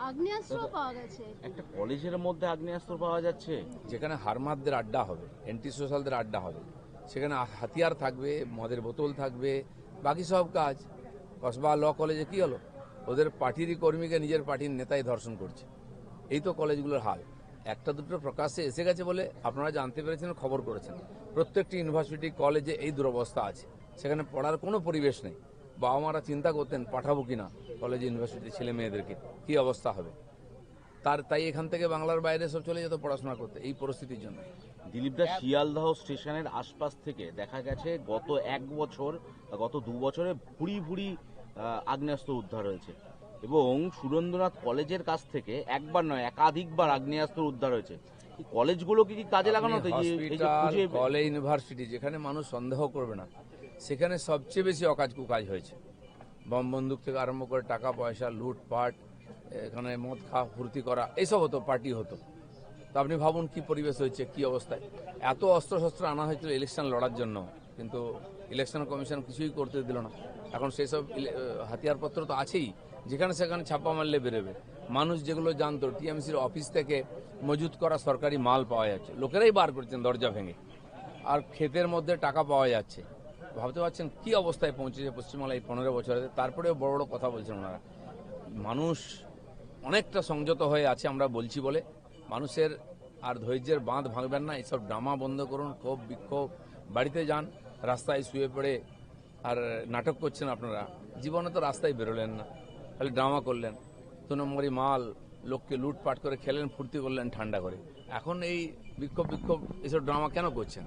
আগ্নেয়াস্ত্র পাওয়া গেছে। একটা কলেজের মধ্যে আগ্নেয়াস্ত্র পাওয়া যাচ্ছে, যেখানে হারমাদদের আড্ডা হবে, অ্যান্টি সোশ্যালদের আড্ডা হবে, সেখানে হাতিয়ার থাকবে, মদের বোতল থাকবে, বাকি সব কাজ। কসবা ল কলেজে কি হলো? ওদের পার্টিরই কর্মীকে নিজের পার্টির নেতাই ধর্ষণ করছে। এই তো কলেজগুলোর হাল। একটা দুটো প্রকাশ্যে এসে গেছে বলে আপনারা জানতে পেরেছেন, খবর করেছেন। প্রত্যেকটি ইউনিভার্সিটি কলেজে এই দুরবস্থা আছে, সেখানে পড়ার কোনো পরিবেশ নেই। বাবা মারা চিন্তা করতেন পাঠাবো কিনা কলেজ ইউনিভার্সিটির ছেলে মেয়েদেরকে, কি অবস্থা হবে। তাই এখান থেকে বাংলার বাইরে সব চলে যেত পড়াশোনা করতে এই পরিস্থিতির জন্য। দিলীপদা, শিয়ালদহ স্টেশনের আশপাশ থেকে দেখা গেছে গত 1 বছর গত 2 বছরে ভুরি ভুরি আগ্নেয়াস্ত্র উদ্ধার হয়েছে, এবং সুরেন্দ্রনাথ কলেজের কাছ থেকে একবার নয় একাধিকবার আগ্নেয়াস্ত্র উদ্ধার হয়েছে। এই কলেজগুলো কি কাজে লাগানো হতো? কলেজ ইউনিভার্সিটি যেখানে মানুষ সন্দেহ করবে না, সেখানে সবচেয়ে বেশি অকাজ কুকাজ হয়েছে। বম বন্দুক থেকে আরম্ভ করে টাকা পয়সা লুটপাট, এখানে মদ খাওয়া ফুর্তি করা, এইসব হতো, পার্টি হতো। তো আপনি ভাবুন কি পরিবেশ হয়েছে, কি অবস্থায়। এত অস্ত্রশস্ত্র আনা হয়েছিল ইলেকশন লড়ার জন্য, কিন্তু ইলেকশন কমিশন কিছুই করতে দিল না। এখন সেসব হাতিয়ারপত্র তো আছেই, যেখানে সেখানে ছাপ্পা মারলে বেরোবে। মানুষ যেগুলো জানতো টিএমসির অফিস থেকে মজুত করা সরকারি মাল পাওয়া যাচ্ছে, লোকেরাই বার করছেন দরজা ভেঙে, আর ক্ষেতের মধ্যে টাকা পাওয়া যাচ্ছে। ভাবতে পারছেন কি অবস্থায় পৌঁছেছে পশ্চিমবাংলা এই 15 বছরে। তারপরেও বড় বড় কথা বলছেন ওনারা। মানুষ অনেকটা সংযত হয়ে আছে আমরা বলছি বলে। মানুষের আর ধৈর্যের বাঁধ ভাঙবেন না, এইসব ড্রামা বন্ধ করুন, ক্ষোভ বিক্ষোভ বাড়িতে যান। রাস্তায় শুয়ে পড়ে আর নাটক করছেন আপনারা। জীবনে তো রাস্তায় বেরোলেন না, খালি ড্রামা করলেন, 2 নম্বরই মাল, লোককে লুটপাট করে খেলেন, ফুর্তি করলেন ঠান্ডা করে। এখন এই বিক্ষোভ এসব ড্রামা কেন করছেন?